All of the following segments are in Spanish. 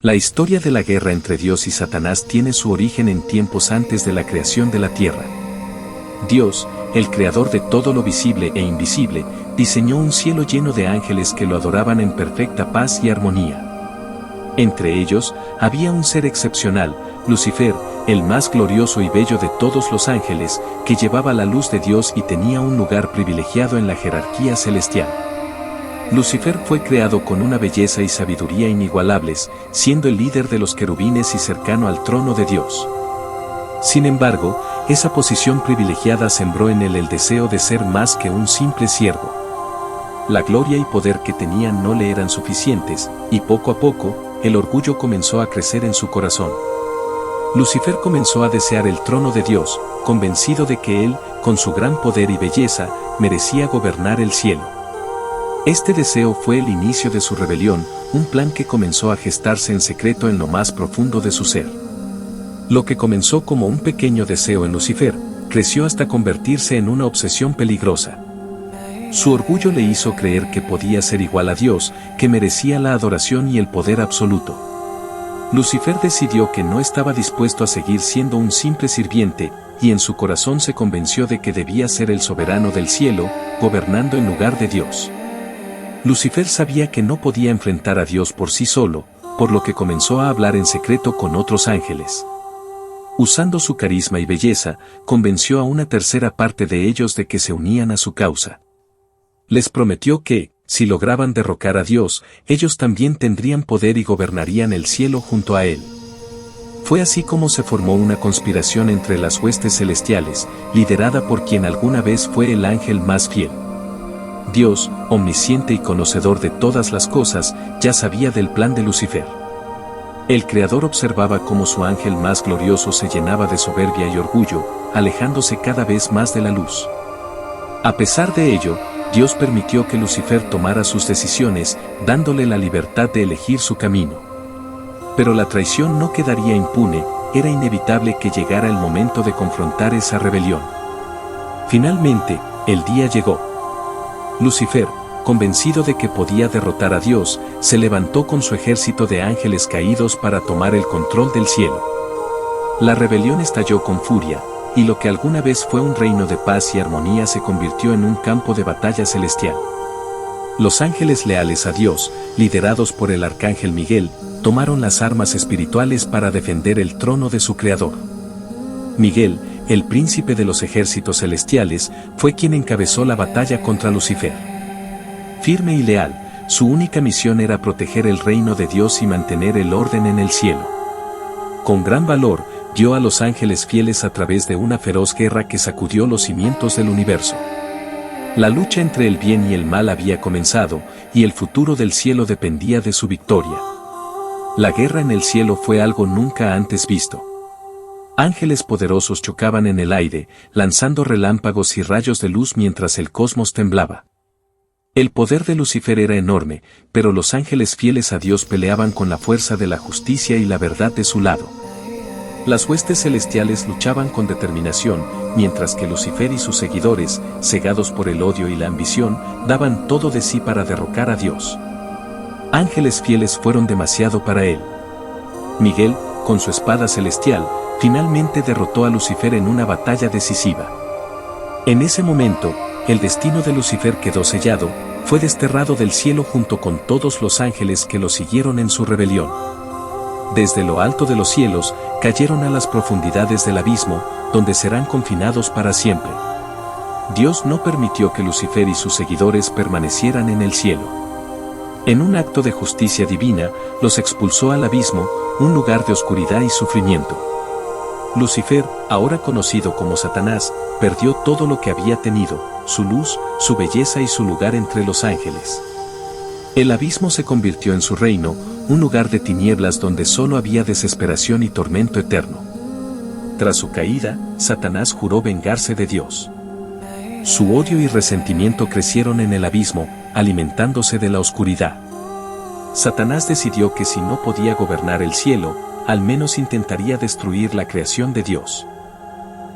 La historia de la guerra entre Dios y Satanás tiene su origen en tiempos antes de la creación de la tierra. Dios, el creador de todo lo visible e invisible, diseñó un cielo lleno de ángeles que lo adoraban en perfecta paz y armonía. Entre ellos, había un ser excepcional, Lucifer, el más glorioso y bello de todos los ángeles, que llevaba la luz de Dios y tenía un lugar privilegiado en la jerarquía celestial. Lucifer fue creado con una belleza y sabiduría inigualables, siendo el líder de los querubines y cercano al trono de Dios. Sin embargo, esa posición privilegiada sembró en él el deseo de ser más que un simple siervo. La gloria y poder que tenía no le eran suficientes, y poco a poco, el orgullo comenzó a crecer en su corazón. Lucifer comenzó a desear el trono de Dios, convencido de que él, con su gran poder y belleza, merecía gobernar el cielo. Este deseo fue el inicio de su rebelión, un plan que comenzó a gestarse en secreto en lo más profundo de su ser. Lo que comenzó como un pequeño deseo en Lucifer, creció hasta convertirse en una obsesión peligrosa. Su orgullo le hizo creer que podía ser igual a Dios, que merecía la adoración y el poder absoluto. Lucifer decidió que no estaba dispuesto a seguir siendo un simple sirviente, y en su corazón se convenció de que debía ser el soberano del cielo, gobernando en lugar de Dios. Lucifer sabía que no podía enfrentar a Dios por sí solo, por lo que comenzó a hablar en secreto con otros ángeles. Usando su carisma y belleza, convenció a una tercera parte de ellos de que se unían a su causa. Les prometió que, si lograban derrocar a Dios, ellos también tendrían poder y gobernarían el cielo junto a él. Fue así como se formó una conspiración entre las huestes celestiales, liderada por quien alguna vez fue el ángel más fiel. Dios, omnisciente y conocedor de todas las cosas, ya sabía del plan de Lucifer. El Creador observaba cómo su ángel más glorioso se llenaba de soberbia y orgullo, alejándose cada vez más de la luz. A pesar de ello, Dios permitió que Lucifer tomara sus decisiones, dándole la libertad de elegir su camino. Pero la traición no quedaría impune, era inevitable que llegara el momento de confrontar esa rebelión. Finalmente, el día llegó. Lucifer, convencido de que podía derrotar a Dios, se levantó con su ejército de ángeles caídos para tomar el control del cielo. La rebelión estalló con furia, y lo que alguna vez fue un reino de paz y armonía se convirtió en un campo de batalla celestial. Los ángeles leales a Dios, liderados por el arcángel Miguel, tomaron las armas espirituales para defender el trono de su Creador. Miguel, el príncipe de los ejércitos celestiales, fue quien encabezó la batalla contra Lucifer. Firme y leal, su única misión era proteger el reino de Dios y mantener el orden en el cielo. Con gran valor, guió a los ángeles fieles a través de una feroz guerra que sacudió los cimientos del universo. La lucha entre el bien y el mal había comenzado, y el futuro del cielo dependía de su victoria. La guerra en el cielo fue algo nunca antes visto. Ángeles poderosos chocaban en el aire, lanzando relámpagos y rayos de luz mientras el cosmos temblaba. El poder de Lucifer era enorme, pero los ángeles fieles a Dios peleaban con la fuerza de la justicia y la verdad de su lado. Las huestes celestiales luchaban con determinación, mientras que Lucifer y sus seguidores, cegados por el odio y la ambición, daban todo de sí para derrocar a Dios. Ángeles fieles fueron demasiado para él. Miguel, con su espada celestial, finalmente derrotó a Lucifer en una batalla decisiva. En ese momento, el destino de Lucifer quedó sellado, fue desterrado del cielo junto con todos los ángeles que lo siguieron en su rebelión. Desde lo alto de los cielos, cayeron a las profundidades del abismo, donde serán confinados para siempre. Dios no permitió que Lucifer y sus seguidores permanecieran en el cielo. En un acto de justicia divina, los expulsó al abismo, un lugar de oscuridad y sufrimiento. Lucifer, ahora conocido como Satanás, perdió todo lo que había tenido, su luz, su belleza y su lugar entre los ángeles. El abismo se convirtió en su reino, un lugar de tinieblas donde solo había desesperación y tormento eterno. Tras su caída, Satanás juró vengarse de Dios. Su odio y resentimiento crecieron en el abismo, alimentándose de la oscuridad. Satanás decidió que si no podía gobernar el cielo, al menos intentaría destruir la creación de Dios.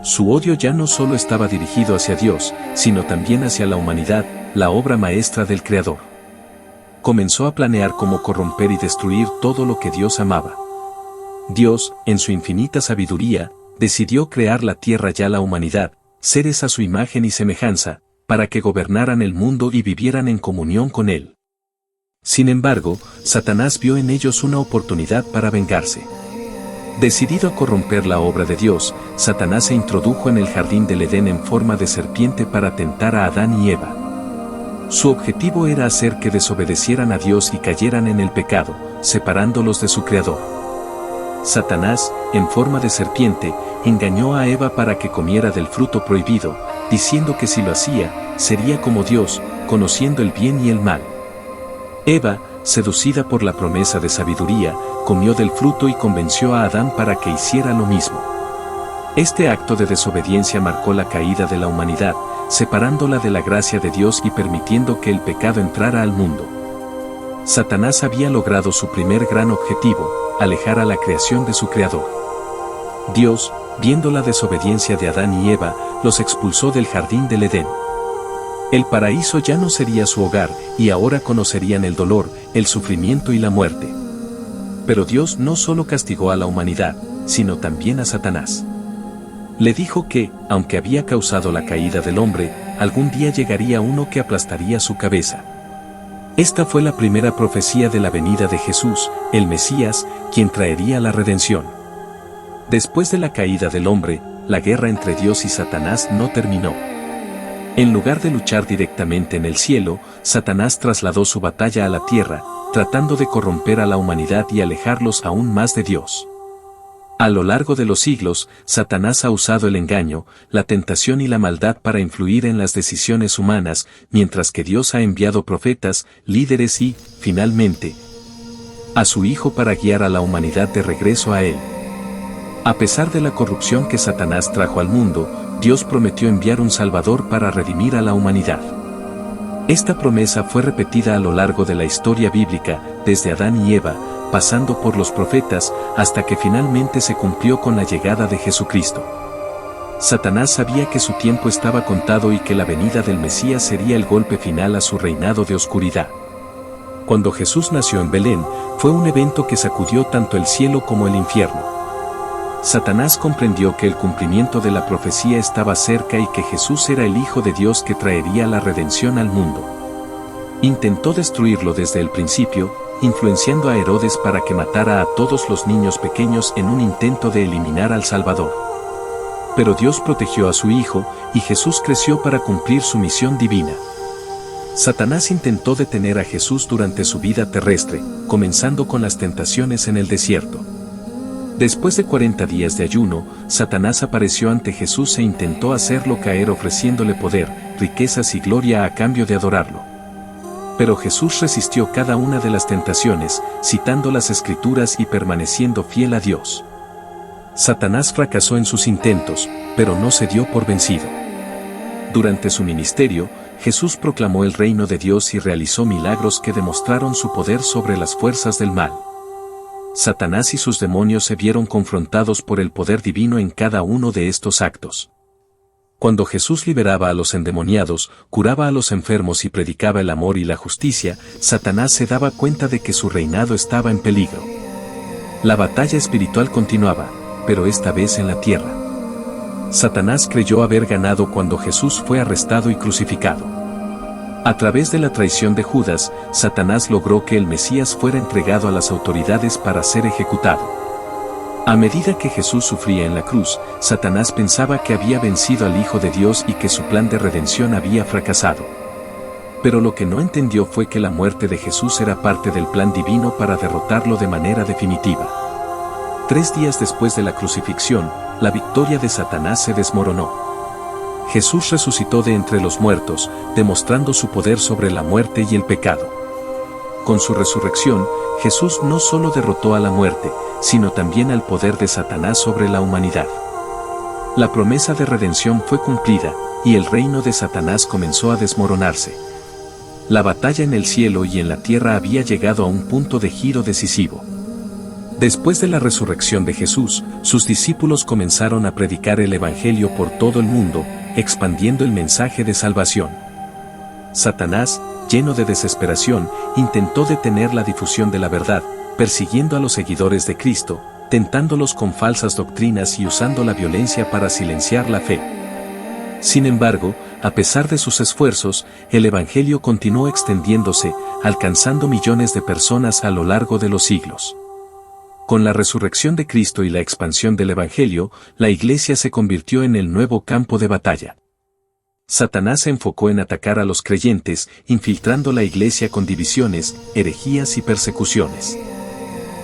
Su odio ya no solo estaba dirigido hacia Dios, sino también hacia la humanidad, la obra maestra del Creador. comenzó a planear cómo corromper y destruir todo lo que Dios amaba. Dios, en su infinita sabiduría, decidió crear la tierra y a la humanidad, seres a su imagen y semejanza, para que gobernaran el mundo y vivieran en comunión con él. Sin embargo, Satanás vio en ellos una oportunidad para vengarse. Decidido a corromper la obra de Dios, Satanás se introdujo en el jardín del Edén en forma de serpiente para tentar a Adán y Eva. Su objetivo era hacer que desobedecieran a Dios y cayeran en el pecado, separándolos de su Creador. Satanás, en forma de serpiente, engañó a Eva para que comiera del fruto prohibido, diciendo que si lo hacía, sería como Dios, conociendo el bien y el mal. Eva, seducida por la promesa de sabiduría, comió del fruto y convenció a Adán para que hiciera lo mismo. Este acto de desobediencia marcó la caída de la humanidad, separándola de la gracia de Dios y permitiendo que el pecado entrara al mundo. Satanás había logrado su primer gran objetivo, alejar a la creación de su Creador. Dios, viendo la desobediencia de Adán y Eva, los expulsó del jardín del Edén. El paraíso ya no sería su hogar, y ahora conocerían el dolor, el sufrimiento y la muerte. Pero Dios no solo castigó a la humanidad, sino también a Satanás. Le dijo que, aunque había causado la caída del hombre, algún día llegaría uno que aplastaría su cabeza. Esta fue la primera profecía de la venida de Jesús, el Mesías, quien traería la redención. Después de la caída del hombre, la guerra entre Dios y Satanás no terminó. En lugar de luchar directamente en el cielo, Satanás trasladó su batalla a la tierra, tratando de corromper a la humanidad y alejarlos aún más de Dios. A lo largo de los siglos, Satanás ha usado el engaño, la tentación y la maldad para influir en las decisiones humanas, mientras que Dios ha enviado profetas, líderes y, finalmente, a su Hijo para guiar a la humanidad de regreso a Él. A pesar de la corrupción que Satanás trajo al mundo, Dios prometió enviar un Salvador para redimir a la humanidad. Esta promesa fue repetida a lo largo de la historia bíblica, desde Adán y Eva, pasando por los profetas, hasta que finalmente se cumplió con la llegada de Jesucristo. Satanás sabía que su tiempo estaba contado y que la venida del Mesías sería el golpe final a su reinado de oscuridad. Cuando Jesús nació en Belén, fue un evento que sacudió tanto el cielo como el infierno. Satanás comprendió que el cumplimiento de la profecía estaba cerca y que Jesús era el Hijo de Dios que traería la redención al mundo. Intentó destruirlo desde el principio, influenciando a Herodes para que matara a todos los niños pequeños en un intento de eliminar al Salvador. Pero Dios protegió a su Hijo, y Jesús creció para cumplir su misión divina. Satanás intentó detener a Jesús durante su vida terrestre, comenzando con las tentaciones en el desierto. Después de 40 días de ayuno, Satanás apareció ante Jesús e intentó hacerlo caer ofreciéndole poder, riquezas y gloria a cambio de adorarlo. Pero Jesús resistió cada una de las tentaciones, citando las Escrituras y permaneciendo fiel a Dios. Satanás fracasó en sus intentos, pero no se dio por vencido. Durante su ministerio, Jesús proclamó el reino de Dios y realizó milagros que demostraron su poder sobre las fuerzas del mal. Satanás y sus demonios se vieron confrontados por el poder divino en cada uno de estos actos. Cuando Jesús liberaba a los endemoniados, curaba a los enfermos y predicaba el amor y la justicia, Satanás se daba cuenta de que su reinado estaba en peligro. La batalla espiritual continuaba, pero esta vez en la tierra. Satanás creyó haber ganado cuando Jesús fue arrestado y crucificado. A través de la traición de Judas, Satanás logró que el Mesías fuera entregado a las autoridades para ser ejecutado. A medida que Jesús sufría en la cruz, Satanás pensaba que había vencido al Hijo de Dios y que su plan de redención había fracasado. Pero lo que no entendió fue que la muerte de Jesús era parte del plan divino para derrotarlo de manera definitiva. 3 días después de la crucifixión, la victoria de Satanás se desmoronó. Jesús resucitó de entre los muertos, demostrando su poder sobre la muerte y el pecado. Con su resurrección, Jesús no solo derrotó a la muerte, sino también al poder de Satanás sobre la humanidad. La promesa de redención fue cumplida, y el reino de Satanás comenzó a desmoronarse. La batalla en el cielo y en la tierra había llegado a un punto de giro decisivo. Después de la resurrección de Jesús, sus discípulos comenzaron a predicar el Evangelio por todo el mundo, expandiendo el mensaje de salvación. Satanás, lleno de desesperación, intentó detener la difusión de la verdad, persiguiendo a los seguidores de Cristo, tentándolos con falsas doctrinas y usando la violencia para silenciar la fe. Sin embargo, a pesar de sus esfuerzos, el Evangelio continuó extendiéndose, alcanzando millones de personas a lo largo de los siglos. Con la resurrección de Cristo y la expansión del Evangelio, la Iglesia se convirtió en el nuevo campo de batalla. Satanás se enfocó en atacar a los creyentes, infiltrando la Iglesia con divisiones, herejías y persecuciones.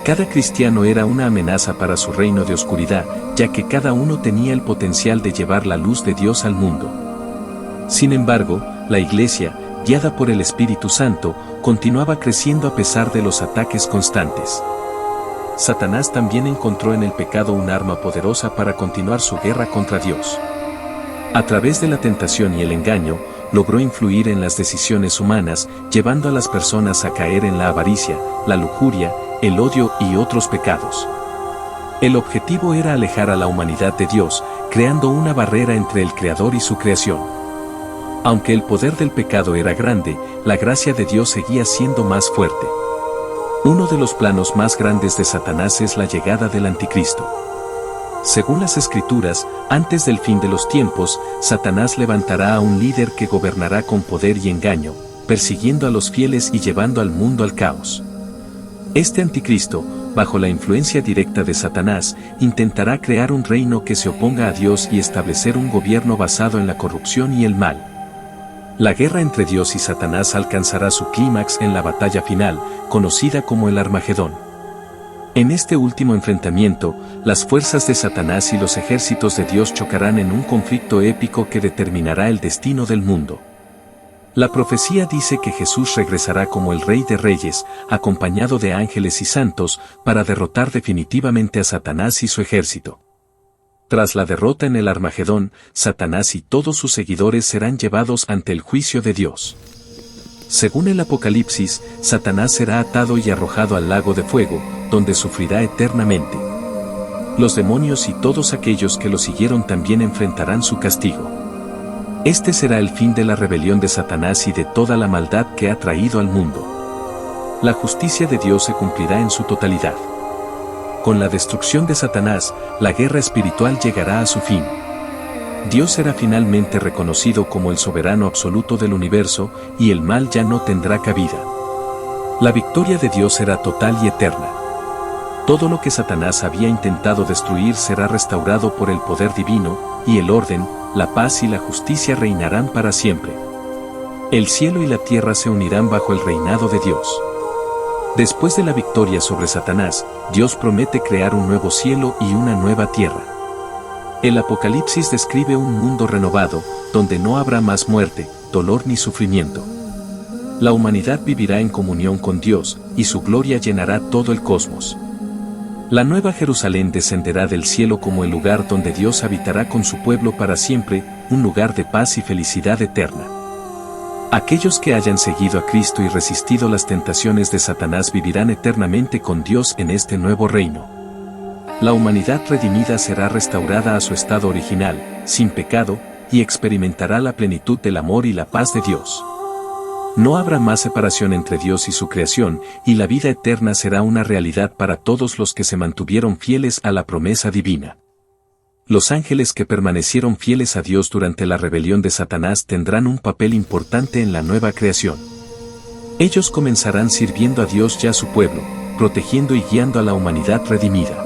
Cada cristiano era una amenaza para su reino de oscuridad, ya que cada uno tenía el potencial de llevar la luz de Dios al mundo. Sin embargo, la Iglesia, guiada por el Espíritu Santo, continuaba creciendo a pesar de los ataques constantes. Satanás también encontró en el pecado un arma poderosa para continuar su guerra contra Dios. A través de la tentación y el engaño, logró influir en las decisiones humanas, llevando a las personas a caer en la avaricia, la lujuria, el odio y otros pecados. El objetivo era alejar a la humanidad de Dios, creando una barrera entre el Creador y su creación. Aunque el poder del pecado era grande, la gracia de Dios seguía siendo más fuerte. Uno de los planos más grandes de Satanás es la llegada del Anticristo. Según las Escrituras, antes del fin de los tiempos, Satanás levantará a un líder que gobernará con poder y engaño, persiguiendo a los fieles y llevando al mundo al caos. Este Anticristo, bajo la influencia directa de Satanás, intentará crear un reino que se oponga a Dios y establecer un gobierno basado en la corrupción y el mal. La guerra entre Dios y Satanás alcanzará su clímax en la batalla final, conocida como el Armagedón. En este último enfrentamiento, las fuerzas de Satanás y los ejércitos de Dios chocarán en un conflicto épico que determinará el destino del mundo. La profecía dice que Jesús regresará como el Rey de Reyes, acompañado de ángeles y santos, para derrotar definitivamente a Satanás y su ejército. Tras la derrota en el Armagedón, Satanás y todos sus seguidores serán llevados ante el juicio de Dios. Según el Apocalipsis, Satanás será atado y arrojado al lago de fuego, donde sufrirá eternamente. Los demonios y todos aquellos que lo siguieron también enfrentarán su castigo. Este será el fin de la rebelión de Satanás y de toda la maldad que ha traído al mundo. La justicia de Dios se cumplirá en su totalidad. Con la destrucción de Satanás, la guerra espiritual llegará a su fin. Dios será finalmente reconocido como el soberano absoluto del universo, y el mal ya no tendrá cabida. La victoria de Dios será total y eterna. Todo lo que Satanás había intentado destruir será restaurado por el poder divino, y el orden, la paz y la justicia reinarán para siempre. El cielo y la tierra se unirán bajo el reinado de Dios. Después de la victoria sobre Satanás, Dios promete crear un nuevo cielo y una nueva tierra. El Apocalipsis describe un mundo renovado, donde no habrá más muerte, dolor ni sufrimiento. La humanidad vivirá en comunión con Dios, y su gloria llenará todo el cosmos. La nueva Jerusalén descenderá del cielo como el lugar donde Dios habitará con su pueblo para siempre, un lugar de paz y felicidad eterna. Aquellos que hayan seguido a Cristo y resistido las tentaciones de Satanás vivirán eternamente con Dios en este nuevo reino. La humanidad redimida será restaurada a su estado original, sin pecado, y experimentará la plenitud del amor y la paz de Dios. No habrá más separación entre Dios y su creación, y la vida eterna será una realidad para todos los que se mantuvieron fieles a la promesa divina. Los ángeles que permanecieron fieles a Dios durante la rebelión de Satanás tendrán un papel importante en la nueva creación. Ellos comenzarán sirviendo a Dios y a su pueblo, protegiendo y guiando a la humanidad redimida.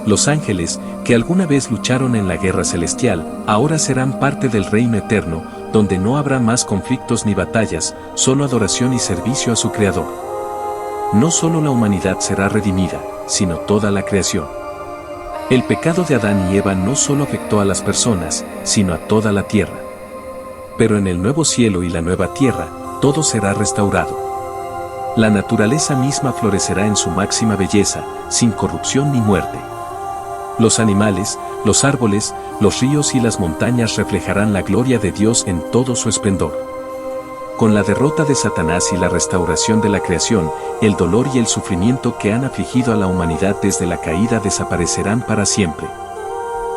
Los ángeles, que alguna vez lucharon en la guerra celestial, ahora serán parte del reino eterno, donde no habrá más conflictos ni batallas, solo adoración y servicio a su Creador. No solo la humanidad será redimida, sino toda la creación. El pecado de Adán y Eva no solo afectó a las personas, sino a toda la tierra. Pero en el nuevo cielo y la nueva tierra, todo será restaurado. La naturaleza misma florecerá en su máxima belleza, sin corrupción ni muerte. Los animales, los árboles, los ríos y las montañas reflejarán la gloria de Dios en todo su esplendor. Con la derrota de Satanás y la restauración de la creación, el dolor y el sufrimiento que han afligido a la humanidad desde la caída desaparecerán para siempre.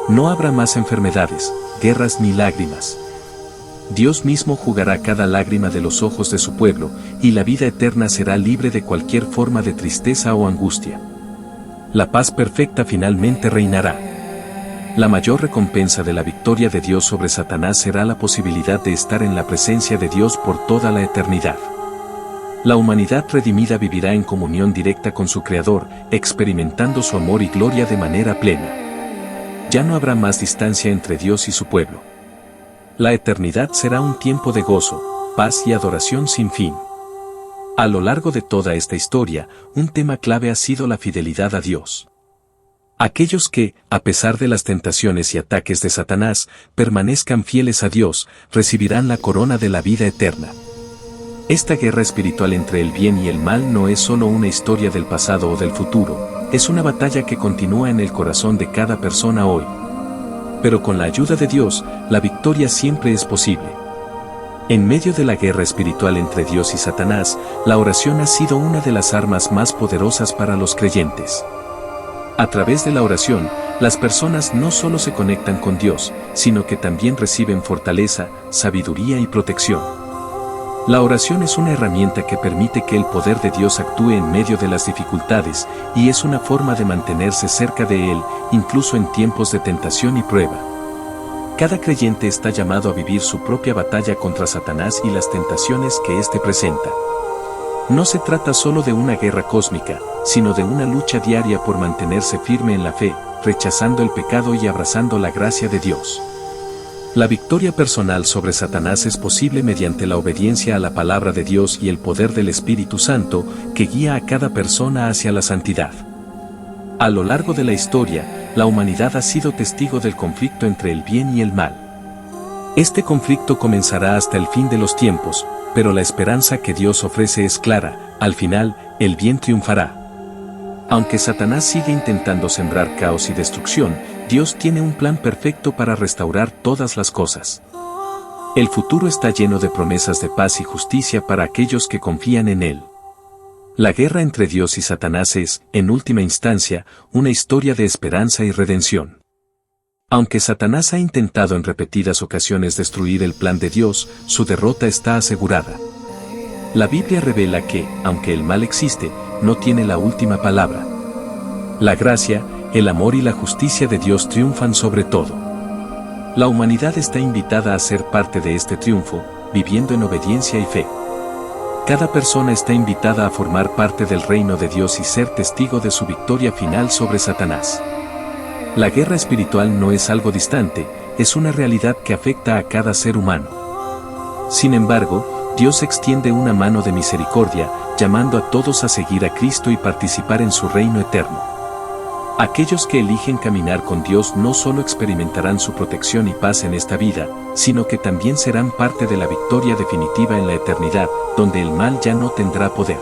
No habrá más enfermedades, guerras ni lágrimas. Dios mismo jugará cada lágrima de los ojos de su pueblo, y la vida eterna será libre de cualquier forma de tristeza o angustia. La paz perfecta finalmente reinará. La mayor recompensa de la victoria de Dios sobre Satanás será la posibilidad de estar en la presencia de Dios por toda la eternidad. La humanidad redimida vivirá en comunión directa con su Creador, experimentando su amor y gloria de manera plena. Ya no habrá más distancia entre Dios y su pueblo. La eternidad será un tiempo de gozo, paz y adoración sin fin. A lo largo de toda esta historia, un tema clave ha sido la fidelidad a Dios. Aquellos que, a pesar de las tentaciones y ataques de Satanás, permanezcan fieles a Dios, recibirán la corona de la vida eterna. Esta guerra espiritual entre el bien y el mal no es solo una historia del pasado o del futuro, es una batalla que continúa en el corazón de cada persona hoy. Pero con la ayuda de Dios, la victoria siempre es posible. En medio de la guerra espiritual entre Dios y Satanás, la oración ha sido una de las armas más poderosas para los creyentes. A través de la oración, las personas no solo se conectan con Dios, sino que también reciben fortaleza, sabiduría y protección. La oración es una herramienta que permite que el poder de Dios actúe en medio de las dificultades, y es una forma de mantenerse cerca de Él, incluso en tiempos de tentación y prueba. Cada creyente está llamado a vivir su propia batalla contra Satanás y las tentaciones que éste presenta. No se trata solo de una guerra cósmica, sino de una lucha diaria por mantenerse firme en la fe, rechazando el pecado y abrazando la gracia de Dios. La victoria personal sobre Satanás es posible mediante la obediencia a la palabra de Dios y el poder del Espíritu Santo, que guía a cada persona hacia la santidad. A lo largo de la historia, la humanidad ha sido testigo del conflicto entre el bien y el mal. Este conflicto comenzará hasta el fin de los tiempos, pero la esperanza que Dios ofrece es clara: al final, el bien triunfará. Aunque Satanás sigue intentando sembrar caos y destrucción, Dios tiene un plan perfecto para restaurar todas las cosas. El futuro está lleno de promesas de paz y justicia para aquellos que confían en Él. La guerra entre Dios y Satanás es, en última instancia, una historia de esperanza y redención. Aunque Satanás ha intentado en repetidas ocasiones destruir el plan de Dios, su derrota está asegurada. La Biblia revela que, aunque el mal existe, no tiene la última palabra. La gracia, el amor y la justicia de Dios triunfan sobre todo. La humanidad está invitada a ser parte de este triunfo, viviendo en obediencia y fe. Cada persona está invitada a formar parte del reino de Dios y ser testigo de su victoria final sobre Satanás. La guerra espiritual no es algo distante, es una realidad que afecta a cada ser humano. Sin embargo, Dios extiende una mano de misericordia, llamando a todos a seguir a Cristo y participar en su reino eterno. Aquellos que eligen caminar con Dios no solo experimentarán su protección y paz en esta vida, sino que también serán parte de la victoria definitiva en la eternidad, donde el mal ya no tendrá poder.